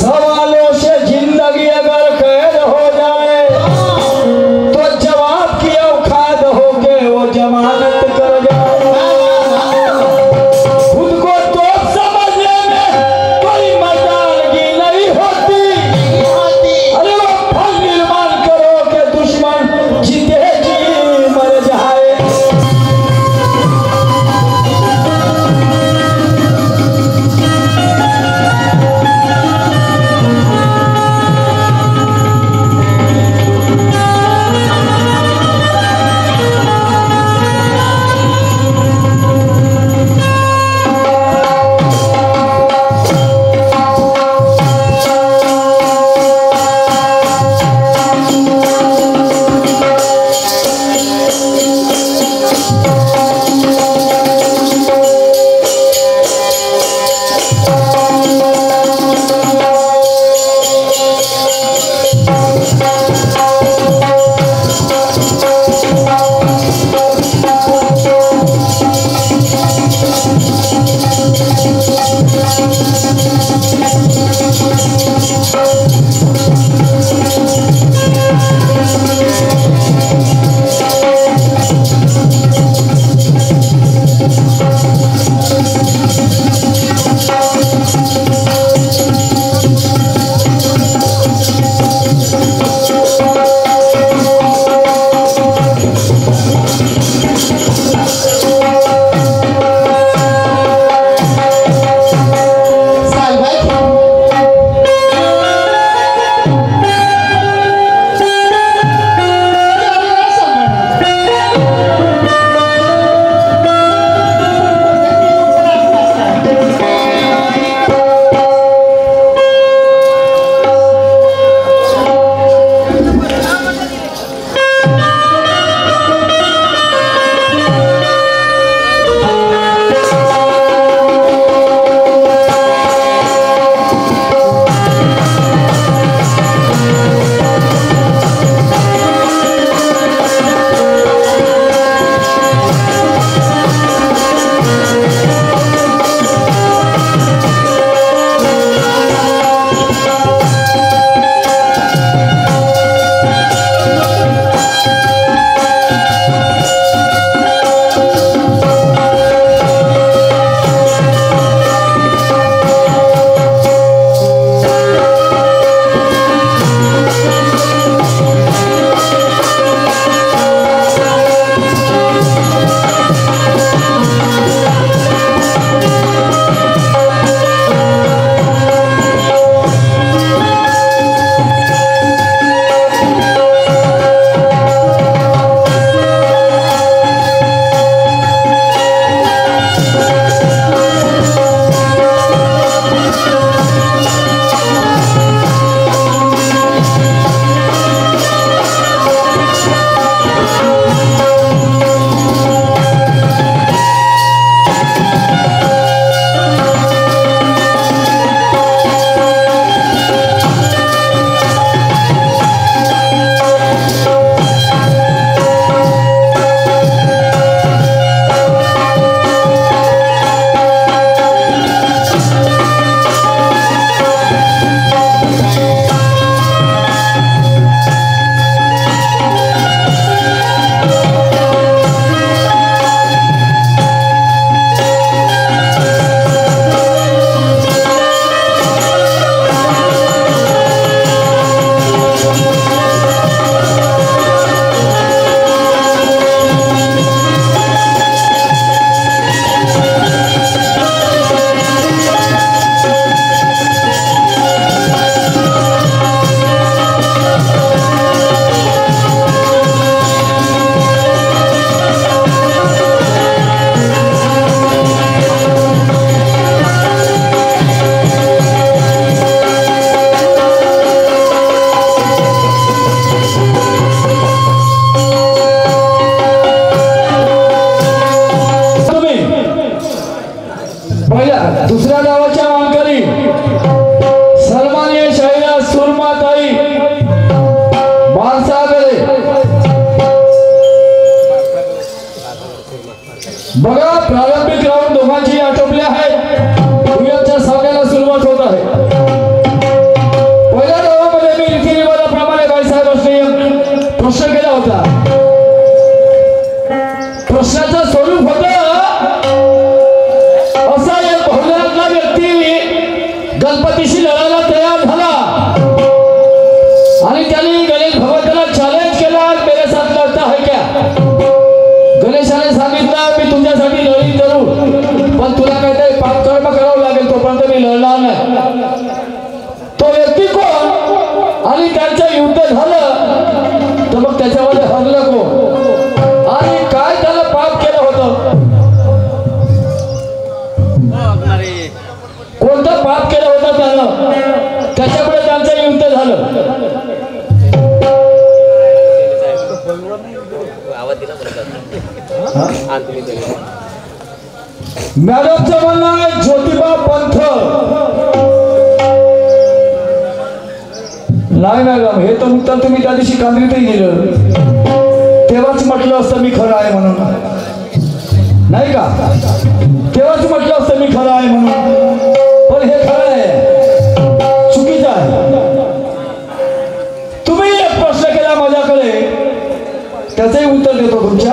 सवालों से जिंदगी अगर कैद हो जाए तो जवाब की औकात हो के वो जमानत कर जाए। खुद को तो समझने में कोई मर्दानगी नहीं होती। अरे वो फल निर्माण करो के दुश्मन जीते जी मर जाए। पतीशी लढायला तयार झाला आणि त्यांनी गणेश भगवंताला चॅलेंज केला, मेरे साथ लढता है क्या? गणेशाने सांगितलं मी तुमच्यासाठी लढी करू, पण तुला काहीतरी पापकर्म करावं लागेल, तोपर्यंत मी लढणार नाही. तो व्यक्ती कोण आणि त्यांचं युद्ध झालं तर मग त्याच्यामध्ये हरलं कोण आणि काय त्याला पाप केलं होतं? कोणतं पाप केलं होतं त्यानं? त्याच्यामुळे त्यांचं युद्ध झालं. मॅडमचं म्हणणं आहे ज्योतिबा पंथ. नाही मॅडम, हे तर उत्तर तुम्ही त्या दिवशी कांद्रीतही दिलं, तेव्हाच म्हटलं असतं मी खरं आहे म्हणून, नाही का? तेव्हाच म्हटलं असतं मी खरं आहे म्हणून, पण हे खरं आहे, चुकीचं आहे. तुम्ही एक प्रश्न केला माझ्याकडे, त्याचंही उत्तर देतो तुमच्या.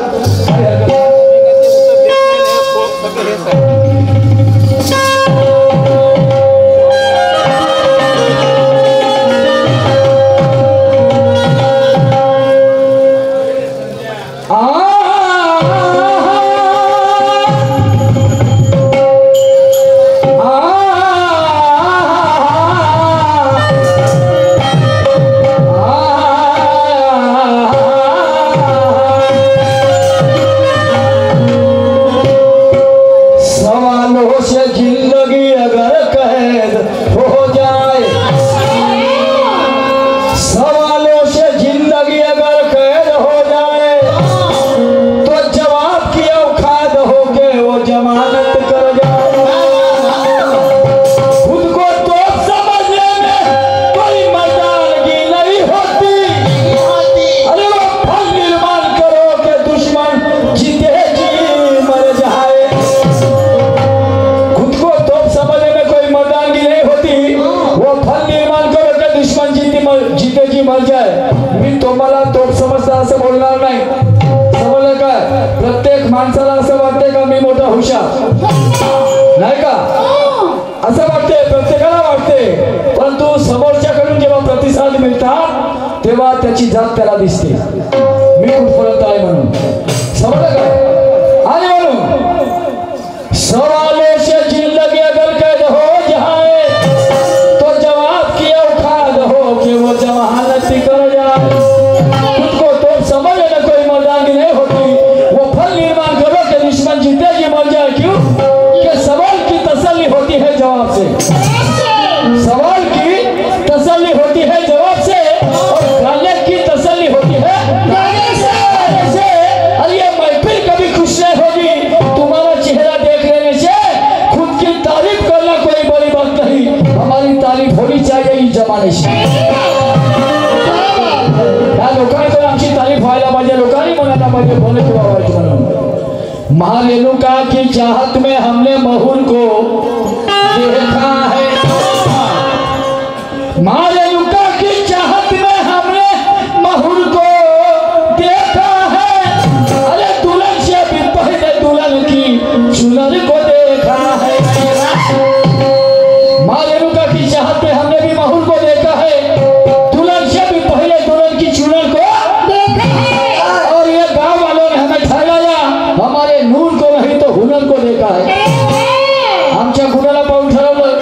माणसाला असं वाटतंय का मी मोठा हुशार, नाही का? असं वाटते, प्रत्येकाला वाटते, परंतु समोरच्याकडून जेव्हा प्रतिसाद मिळतात तेव्हा त्याची जात त्याला दिसते, मी कुठपर्यंत आहे म्हणून. समजलं काय? आणि म्हणून सवालों से जिंदगी अगर कैद हो जाए तो जवाब की औकात हो कि वो जमानत कर जाए. खुद को तो समझ न कोई मर्दानगी नहीं होती, वो फल निर्माण करो कि दुश्मन जीते जी मर जाए. क्यों? कि सवाल की तसल्ली होती है जवाब से, सवाल की तसल्ली होती है जवाब से, और गाने की तसल्ली होती है गाने से. और ये महफिल कभी खुश नहीं होगी तुम्हारा चेहरा देख लेने से. खुद की तारीफ करना कोई बड़ी बात नहीं, हमारी तारीफ होनी चाहिए इस जमाने से. या लोकांनी तर आमची तारीफ व्हायला पाहिजे, लोकांनी म्हणायला पाहिजे भले किंवा वाईट म्हणून. महारेणुका की चाहत में हमने महुल को देखा है, महारेणुका की चाहत में हमने महुल को देखा है. अरे दुल्हन से भी पहले दुल्हन की चुनर को देखा है. महारेणुका की चाहत में हमने भी महुल को देखा है, दुल्हन से भी पहले दुल्हन की चुनर को देखा है. और ये गांव वालों ने हमें ठहराया, हमारे नूर को नहीं तो हुनर को देखा है. आमच्या गुणाला पाहून ठरवलं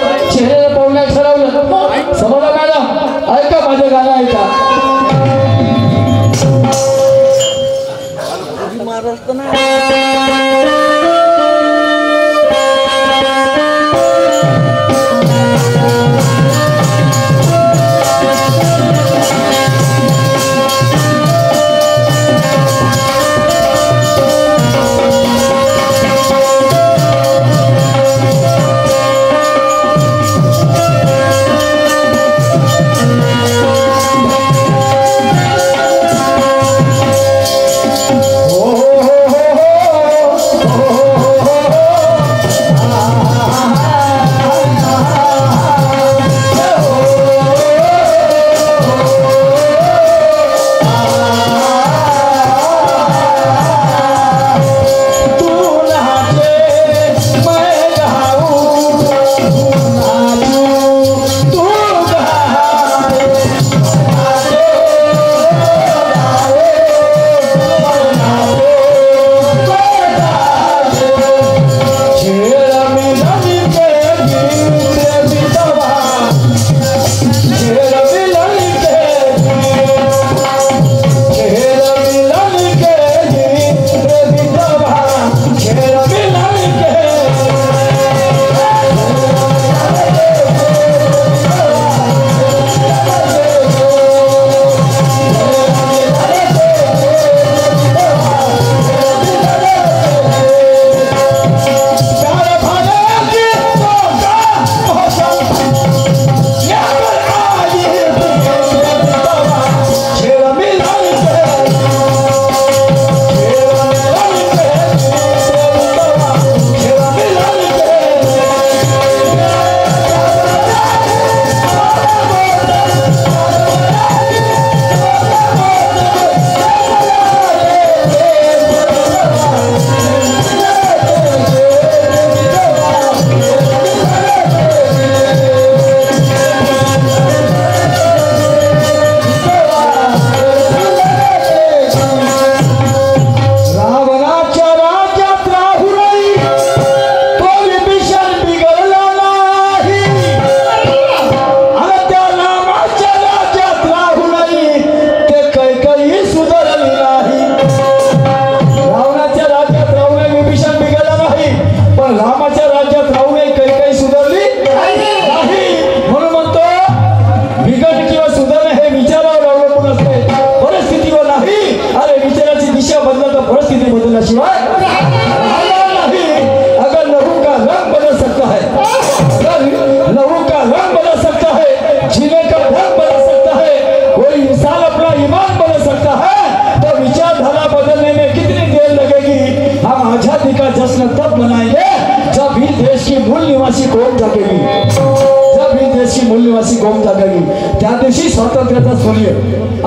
देवाशी गोमता गली त्या दिवशी स्वातंत्र्याचा सूर्य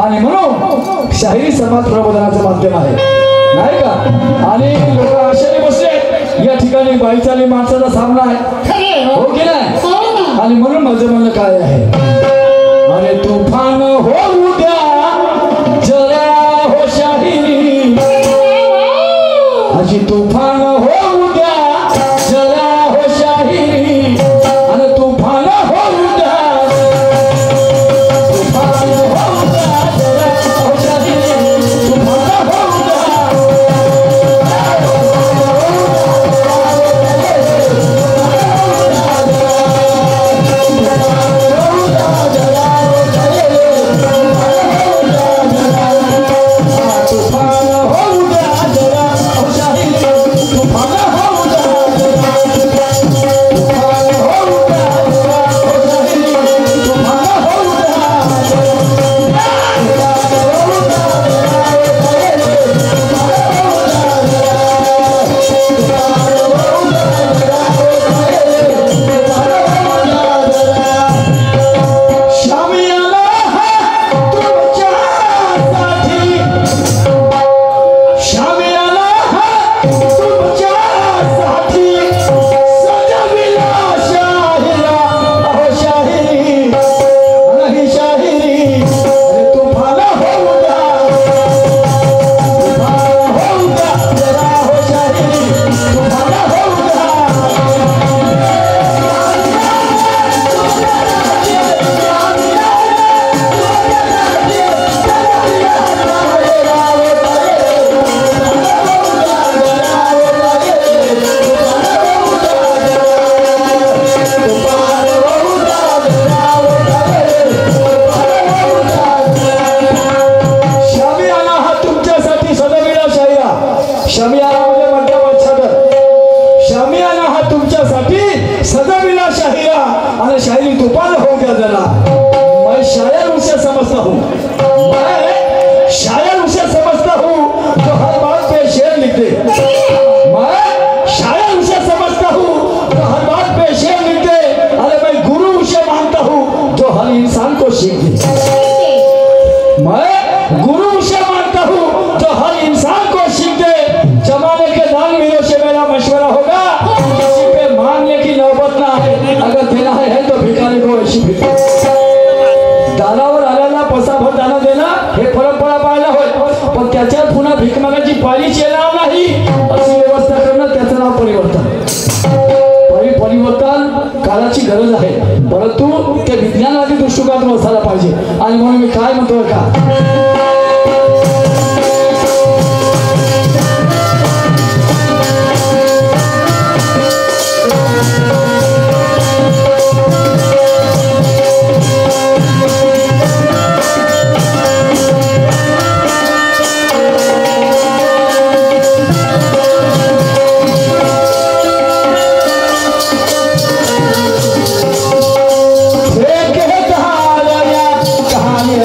आणि म्हणून शाहिरी समाज प्रबोधनाचं माध्यम आहे नाही का. आणि लोक आशेने बसले या ठिकाणी बाईचाली माणसाचा सामना आहे हो की नाही. आणि म्हणून माझं म्हणणं काय आहे अरे तुफान होऊ द्या जरा हो शाहिरी अशी तुफान होऊ द्या जरा हो शाहिरी आणि तुफान होऊ द्या तुफान होऊ द्या जरा हो शाहिरी तुफान होऊ द्या गरज आहे परंतु ते विज्ञानवादी दृष्टिकोनातून असायला पाहिजे. आणि म्हणून मी काय म्हणतोय का कहानी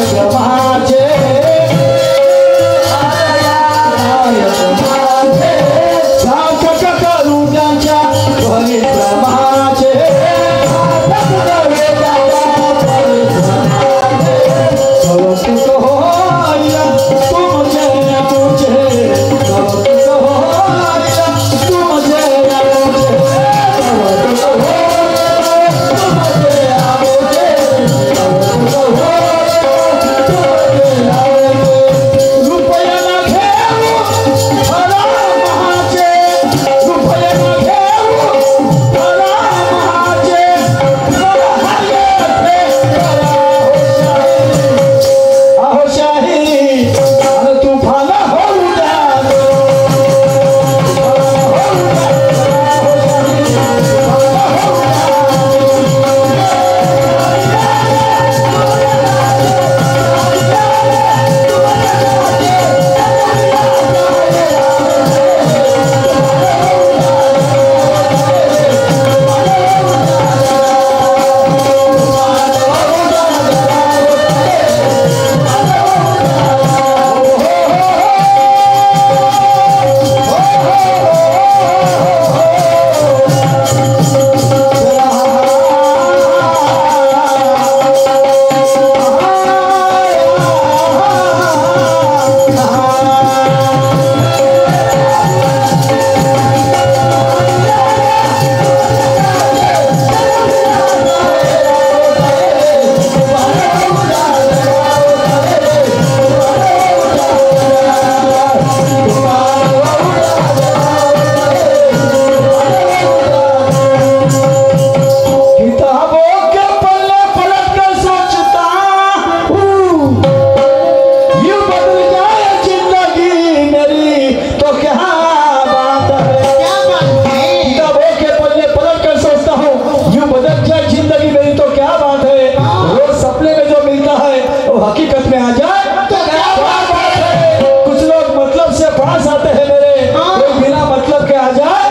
हकीकत में आ जाए तो क्या बात है। कुछ लोग मतलब से पास आते हैं मेरे, कोई बिना मतलब के आ जाए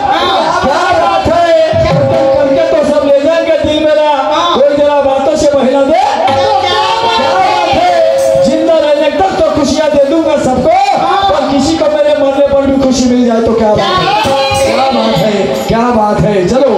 क्या बात है। करके तो सब ले जाएंगे दिल मेरा, कोई जरा बातों से महिला दे क्या बात है। जिंदा रहने तक तो खुशियां दे दूंगा सबको, पर किसी को मेरे मरने पर भी खुशी मिल जाए तो क्या बात है। क्या बात है, क्या बात है। चलो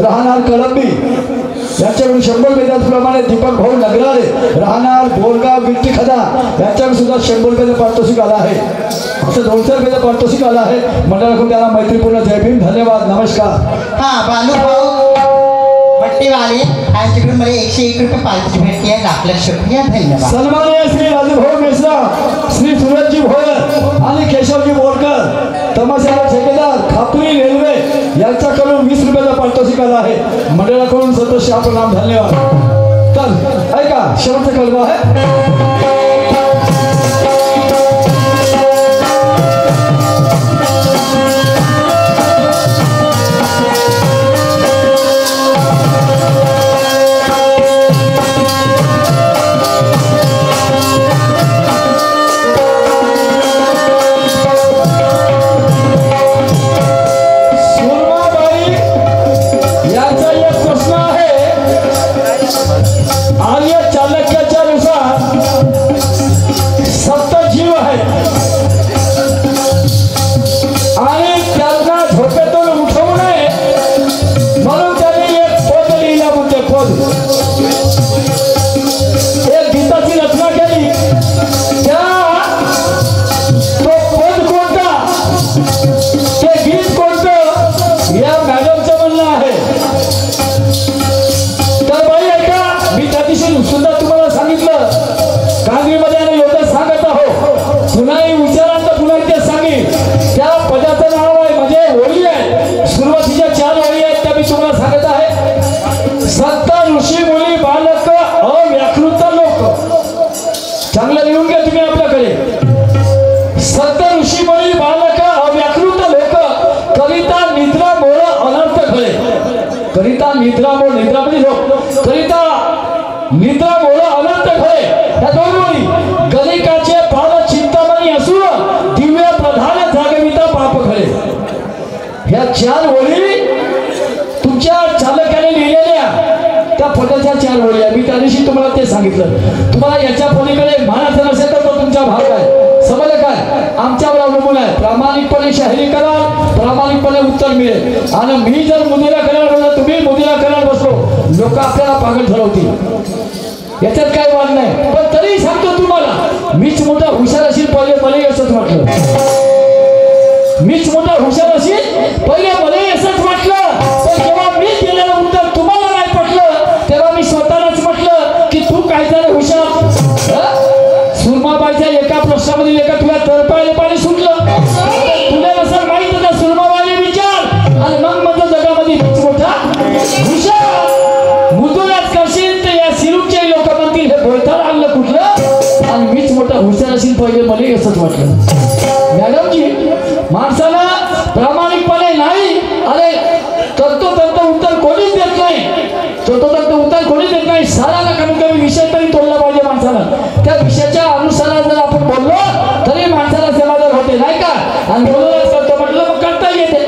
राहणार कळंबी यांच्याकडून 100 रुपयाप्रमाणे दीपक भाऊ नगराळे राहणार बोरगाव गिट्टी खदा यांच्याकडून सुद्धा 100 रुपयाचं पारितोषिक आलं आहे। असं 200 रुपयाचं पारितोषिक आलं आहे। मंडळाकडून त्यांना मैत्रीपूर्ण जय भीम, धन्यवाद, नमस्कार। हाँ बालू भाऊ भट्टी वाले यांच्याकडून मला 101 रुपये पारितोषिक भेटली आहे, लाख शुक्रिया, धन्यवाद। सन्माननीय श्री राजूभाऊ मिश्रा, श्री सूरजजी भोयर आणि केशवजी बोरकर तमाशाला ठेकेदार खापरी रेल्वे यांच्याकडून 20 रुपयाचा पारितोषिक आला आहे। मंडळाकडून सतोषा प्रणाम, धन्यवाद। तर ऐका, शेवटचा कलमा आहे। तर निद्रामोळ निद्रामध्ये झोप करिता निद्रामोळ अनंत खरे. त्या दोन ओळी गणिकाचे पाल चिंतामणी असून दिव्य प्रधान जागविता पाप खरे. ह्या 4 ओळी तुमच्या चालकाने लिहिलेल्या त्या पदाच्या 4 ओळी आहे. मी त्या दिवशी तुम्हाला ते सांगितलं. तुम्हाला याच्या पलीकडे म्हणायचं नसेल तर तो तुमचा भाग आहे. समजलं काय? आमच्यावर अवलंबून आहे. प्रामाणिकपणे शाहिरी करा, प्रामाणिकपणे उत्तर मिळेल. आणि मी जर मुदीला करायला बसलो, तुम्ही मुदीला करायला बसलो, लोक आपल्याला पागल ठरवतील. याच्यात काय वाद नाही. पण तरी सांगतो तुम्हाला, मीच मोठा हुशार असेल पहिले मला असंच वाटलं. मीच मोठा हुशार असेल पहिले मला असंच वाटलं. पण जेव्हा मी दिलेलं उत्तर तुम्हाला नाही पटलं, तेव्हा मी स्वतःलाच म्हटलं की तू काय झालं हुशार. सुरमाबाईच्या एका प्रश्नामध्ये एका तुला तळपायला पाणी सुटलं. तुला नसं माहित होतं सुरमाबाईने विचार आणि मग म्हणजे जगामध्ये मीच मोठा हुशार. मुदुरात करशील तर या सिरूपचे लोक म्हणतील हे बोलताळ आणलं कुठलं. आणि मीच मोठा हुशार असेल पहिले मला असंच वाटलं. मॅडमजी, माणसाला प्रामाणिकपणे नाही अरे तंतोतंत उत्तर कोणीच देत नाही. तंतोतंत उत्तर कोणीच देत नाही. साराला कमी कमी विषय तरी तोडला पाहिजे माणसाला. त्या विषयाच्या अनुसार जर आपण बोललो तरी माणसाला समाधान होते नाही का. आणि बोलूनच करतो म्हटलं मग करता येते,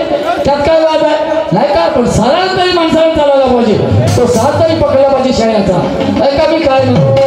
त्यात काय वाद आहे नाही का. पण सारा तरी माणसाला चालायला पाहिजे. तो साथ तरी पकडला पाहिजे शाळेचा. नाही का. मी काय म्हणतो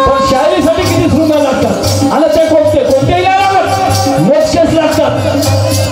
पण शाळेसाठी किती सुंदर लागतात. आणि ते कोणते कोणतेही नाही लागत, मोजकेच लागतात.